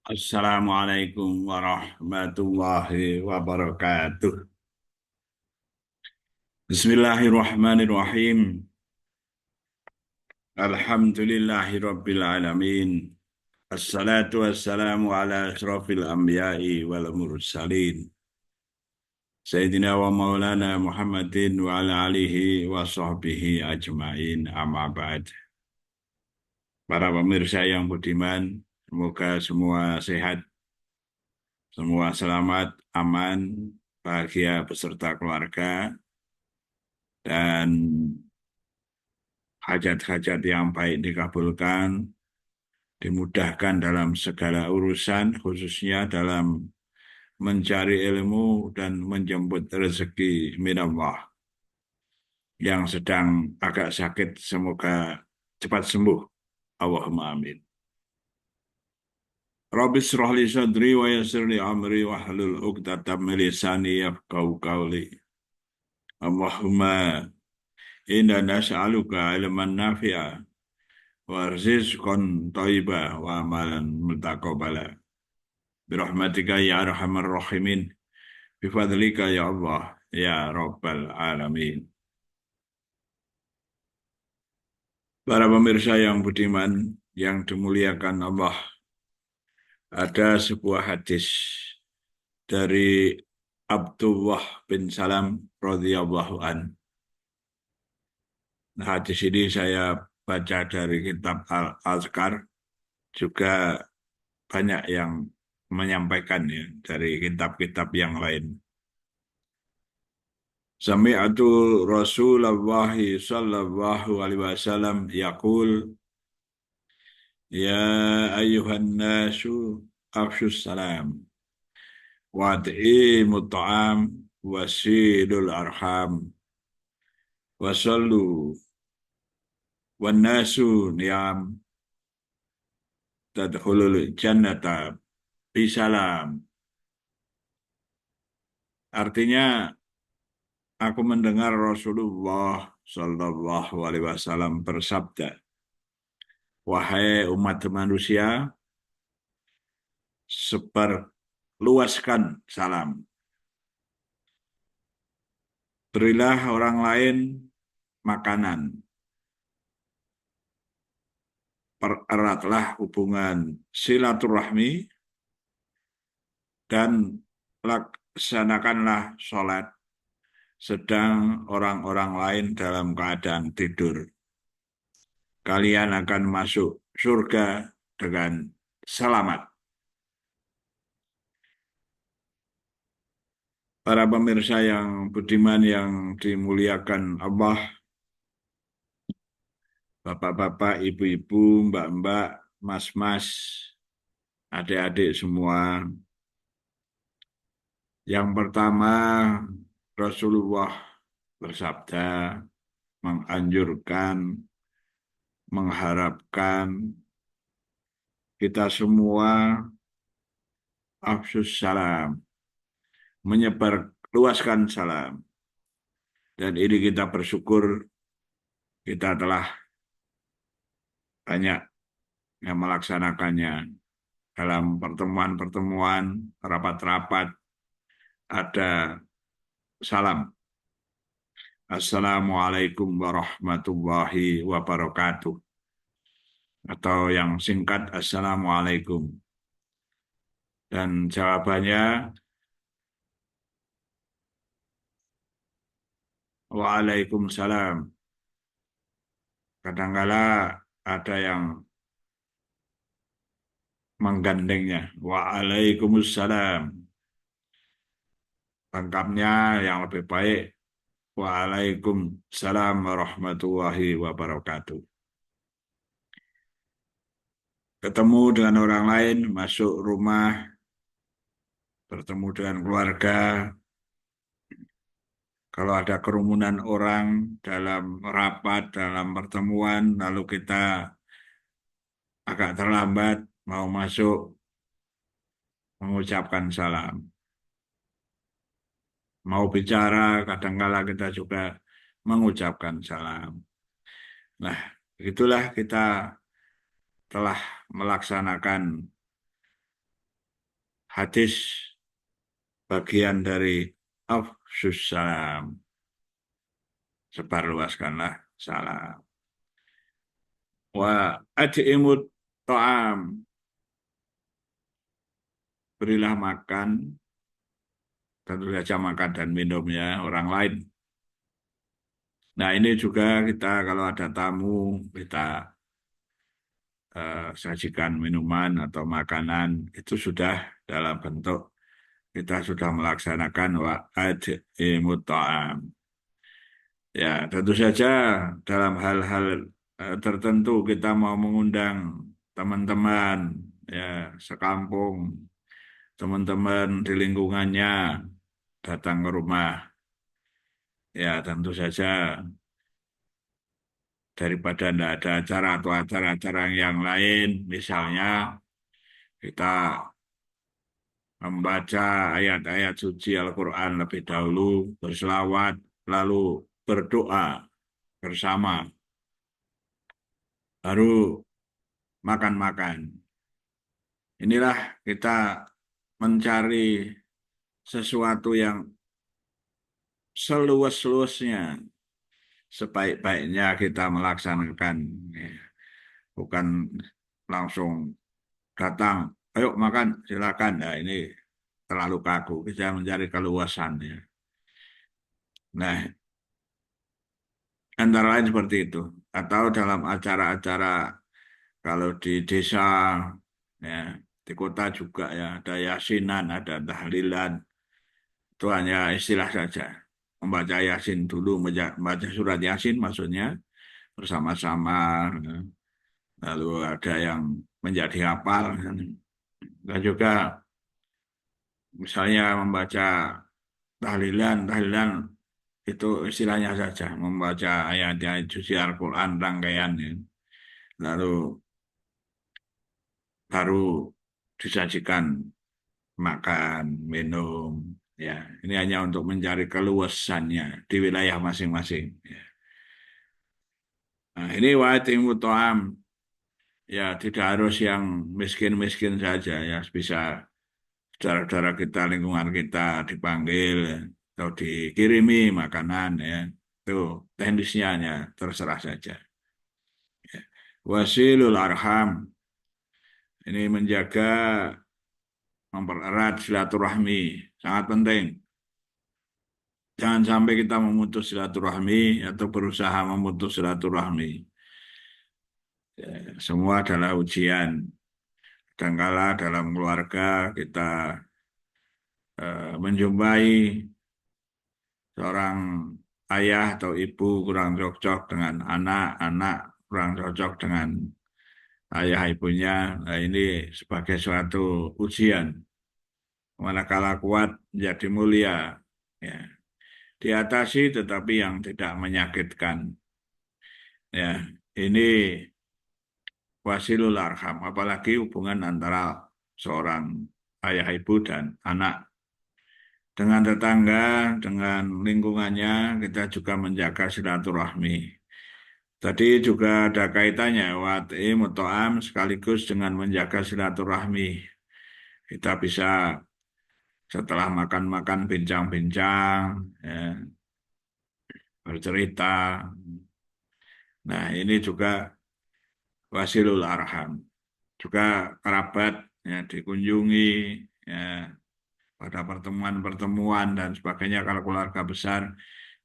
Assalamualaikum warahmatullahi wabarakatuh. Bismillahirrahmanirrahim. Alhamdulillahi rabbil alamin. Assalatu wassalamu ala asrafil anbiya'i wal mursalin. Sayyidina wa maulana Muhammadin wa ala alihi wa sahbihi ajmain amma ba'd. Para pemirsa yang budiman, semoga semua sehat, semua selamat, aman, bahagia beserta keluarga, dan hajat-hajat yang baik dikabulkan, dimudahkan dalam segala urusan, khususnya dalam mencari ilmu dan menjemput rezeki minallah. Yang sedang agak sakit, semoga cepat sembuh. Allahumma amin. Rabbi shrah li sadri wa yassir li amri wahlul 'uqdatam min lisani yafqahu qawli. Allahumma inna nas'aluka ilman nafi'a wa rizqan thayyibah wa amalan mutaqabbala. Birahmatika ya arhamar rahimin. Bifadlika ya Allah ya rabbal alamin. Para pemirsa yang budiman, yang dimuliakan Allah, ada sebuah hadis dari Abdullah bin Salam radhiyallahu an. Nah, hadis ini saya baca dari kitab Al-Azkar, juga banyak yang menyampaikan ya dari kitab-kitab yang lain. Sami'atu Rasulullah sallallahu alaihi wasallam yaqul, ya ayyuhan nasu afshus salam wa at'imut ta'am wasilul arham wasallu wan nasu niyam tadkhulul jannata bisalam. Artinya, aku mendengar Rasulullah Sallallahu Alaihi Wasallam bersabda, wahai umat manusia, sebarluaskan salam. Berilah orang lain makanan. Pereratlah hubungan silaturahmi dan laksanakanlah sholat sedang orang-orang lain dalam keadaan tidur. Kalian akan masuk surga dengan selamat. Para pemirsa yang budiman yang dimuliakan Allah, bapak-bapak, ibu-ibu, mbak-mbak, mas-mas, adik-adik semua. Yang pertama, Rasulullah bersabda, menganjurkan, mengharapkan kita semua afsus salam, menyebar luaskan salam. Dan ini kita bersyukur kita telah banyak yang melaksanakannya dalam pertemuan-pertemuan, rapat-rapat, ada salam. Assalamualaikum warahmatullahi wabarakatuh. Atau yang singkat, Assalamualaikum. Dan jawabannya, Waalaikumsalam. Kadangkala ada yang menggandengnya. Waalaikumsalam. Lengkapnya yang lebih baik. Waalaikumsalam warahmatullahi wabarakatuh. Ketemu dengan orang lain, masuk rumah, bertemu dengan keluarga. Kalau ada kerumunan orang dalam rapat, dalam pertemuan, lalu kita agak terlambat, mau masuk, mengucapkan salam. Mau bicara, kadang-kala kita juga mengucapkan salam. Nah, itulah kita telah melaksanakan hadis bagian dari afsus salam. Sebarluaskanlah salam. Wa ad'imut ta'am. Berilah makan, tentu saja makan dan minumnya orang lain. Nah ini juga kita kalau ada tamu, kita sajikan minuman atau makanan, itu sudah dalam bentuk kita sudah melaksanakan wa'ad'imut ta'am. Ya, tentu saja dalam hal-hal tertentu kita mau mengundang teman-teman ya sekampung, teman-teman di lingkungannya datang ke rumah. Ya, tentu saja daripada tidak ada acara atau acara-acara yang lain, misalnya kita membaca ayat-ayat suci Al-Quran lebih dahulu, berselawat, lalu berdoa bersama, baru makan-makan. Inilah kita mencari sesuatu yang seluas-luasnya, sebaik-baiknya kita melaksanakan. Ya. Bukan langsung datang, ayo makan, silakan. Nah, ini terlalu kaku, kita mencari keluasannya. Nah, antara lain seperti itu. Atau dalam acara-acara, kalau di desa, ya, di kota juga ya, ada yasinan, ada tahlilan, itu hanya istilah saja. Membaca Yasin dulu, membaca surat Yasin maksudnya bersama-sama. Lalu ada yang menjadi hafal. Dan juga misalnya membaca tahlilan itu istilahnya saja. Membaca ayat-ayat suci Al-Quran rangkaian. Ya. Lalu baru disajikan makan, minum. Ya, ini hanya untuk mencari keluasannya di wilayah masing-masing. Ya. Nah, ini wa'atimu to'am. Ya, tidak harus yang miskin-miskin saja ya. Bisa saudara-saudara kita, lingkungan kita dipanggil ya, atau dikirimi makanan ya. Itu teknisnya hanya terserah saja. Ya. Wasilul arham. Ini menjaga, mempererat silaturahmi. Sangat penting. Jangan sampai kita memutus silaturahmi atau berusaha memutus silaturahmi. Ya, semua adalah ujian. Kadangkala dalam keluarga kita menjumpai seorang ayah atau ibu kurang cocok dengan anak kurang cocok dengan ayah ibunya. Nah, ini sebagai suatu ujian. Manakala kuat menjadi mulia. Ya. Diatasi tetapi yang tidak menyakitkan. Ya, ini wasilul arham, apalagi hubungan antara seorang ayah ibu dan anak. Dengan tetangga, dengan lingkungannya, kita juga menjaga silaturahmi. Tadi juga ada kaitannya, wat'i muto'am sekaligus dengan menjaga silaturahmi. Kita bisa setelah makan-makan bincang-bincang, ya, bercerita. Nah, ini juga wasilul arham. Juga kerabat ya, dikunjungi ya, pada pertemuan-pertemuan dan sebagainya kalau keluarga besar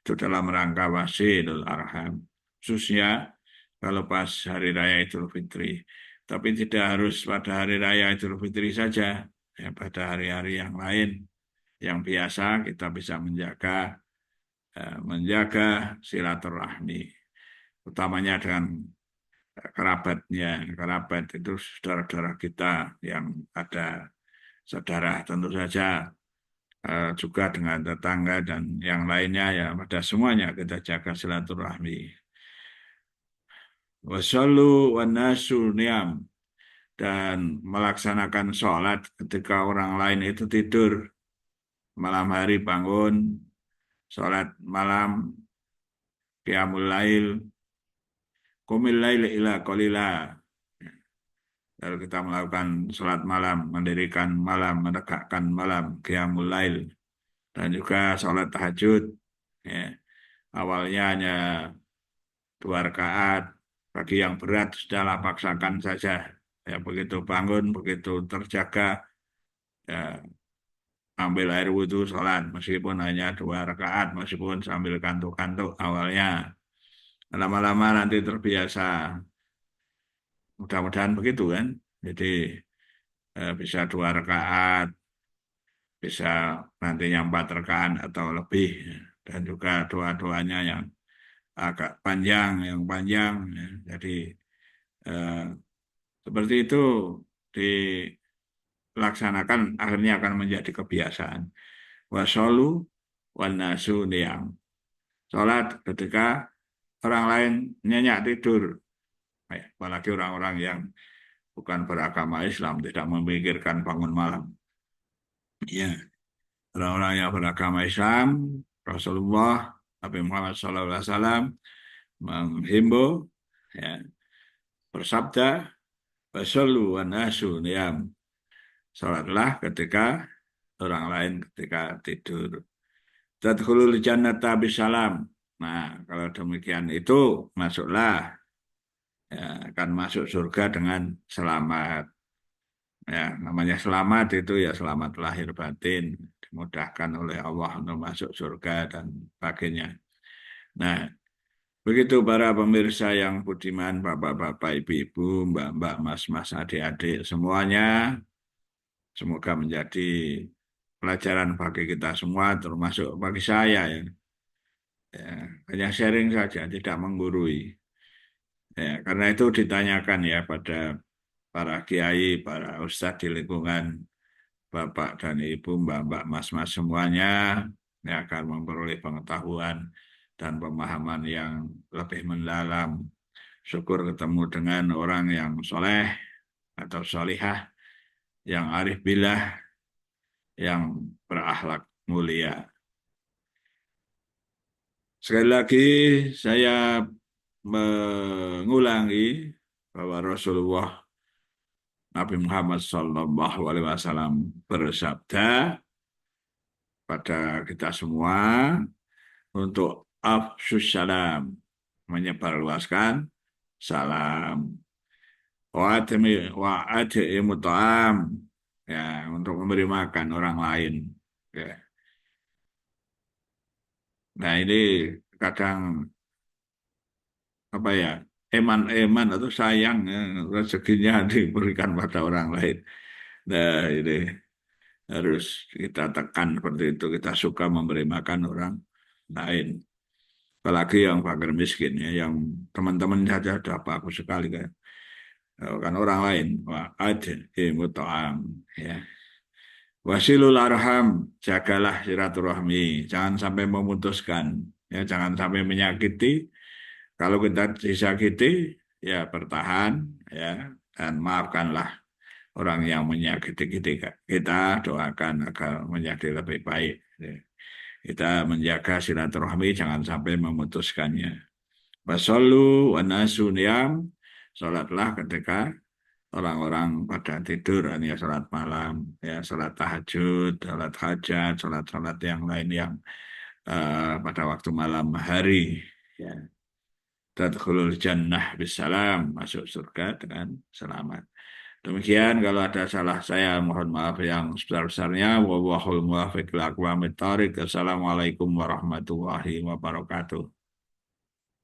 itu dalam rangka wasilul arham. Khususnya kalau pas hari raya Idul Fitri. Tapi tidak harus pada hari raya Idul Fitri saja. Ya, pada hari-hari yang lain yang biasa kita bisa menjaga silaturahmi. Utamanya dengan kerabatnya. Kerabat itu saudara-saudara kita yang ada saudara tentu saja juga dengan tetangga dan yang lainnya ya pada semuanya kita jaga silaturahmi. Wassallu wan nasu niyam dan melaksanakan sholat ketika orang lain itu tidur malam hari bangun sholat malam qiyamul lail qumil lail ila qalila Lalu kita melakukan sholat malam, mendirikan malam, menegakkan malam, qiyamul lail, dan juga sholat tahajud. Ya. Awalnya hanya 2 rakaat, bagi yang berat sudahlah paksakan saja. Ya, begitu bangun, begitu terjaga, ya, ambil air wudhu, sholat, meskipun hanya 2 rakaat, meskipun sambil kantuk-kantuk awalnya. Lama-lama nanti terbiasa. Mudah-mudahan begitu kan. Jadi bisa 2 rakaat, bisa nantinya 4 rakaat atau lebih. Dan juga doa-doanya yang agak panjang, yang panjang. Ya. Jadi eh, seperti itu dilaksanakan, akhirnya akan menjadi kebiasaan. Wasolu wanasu niyam. Sholat ketika orang lain nyenyak tidur. Apalagi orang-orang yang bukan beragama Islam, tidak memikirkan bangun malam. Ya, orang-orang yang beragama Islam, Rasulullah, Nabi Muhammad SAW menghimbau, ya, bersabda, "Wasallu wa nasu niyam." Salatlah ketika orang lain ketika tidur. Tadkhulul jannata bisalam. Nah, kalau demikian itu masuklah, ya, akan masuk surga dengan selamat. Ya, namanya selamat itu ya selamat lahir batin, dimudahkan oleh Allah untuk masuk surga dan sebagainya. Nah, begitu para pemirsa yang budiman, bapak-bapak, ibu-ibu, mbak-mbak, mas-mas, adik-adik, semuanya semoga menjadi pelajaran bagi kita semua, termasuk bagi saya ya. Ya, hanya sharing saja, tidak menggurui. Ya, karena itu ditanyakan ya pada para kiai, para ustadz di lingkungan bapak dan ibu, mbak-mbak, mas-mas semuanya yang akan memperoleh pengetahuan dan pemahaman yang lebih mendalam. Syukur ketemu dengan orang yang soleh atau solihah, yang arif billah, yang berakhlak mulia. Sekali lagi saya mengulangi bahwa Rasulullah Nabi Muhammad SAW bersabda pada kita semua untuk afsus salam, menyebarluaskan salam, wa'atimu ta'am, ya, untuk memberi makan orang lain. Ya. Nah ini kadang apa ya, eman-eman atau sayang ya, rezekinya diberikan pada orang lain. Nah ini harus kita tekan seperti itu, kita suka memberi makan orang lain. Apalagi yang fakir miskin ya, yang teman-teman saja sudah bagus sekali kan. Kan orang lain, wah ada mutoam ya. Wasilul arham, jagalah silaturahmi, jangan sampai memutuskan, ya jangan sampai menyakiti. Kalau kita disakiti, ya bertahan, ya, dan maafkanlah orang yang menyakiti kita, doakan agar menjadi lebih baik. Ya. Kita menjaga silaturahmi, jangan sampai memutuskannya. Wasallu wa nasu niyam, sholatlah ketika orang-orang pada tidur, ya sholat malam, ya sholat tahajud, sholat hajat, sholat-sholat yang lain yang pada waktu malam hari, ya. Tadkhulul jannah bisalam, masuk surga dengan selamat. Demikian, kalau ada salah saya mohon maaf yang sebesar-besarnya. Wallahul muwaffiq ila aqwamit thoriq. Assalamualaikum warahmatullahi wabarakatuh.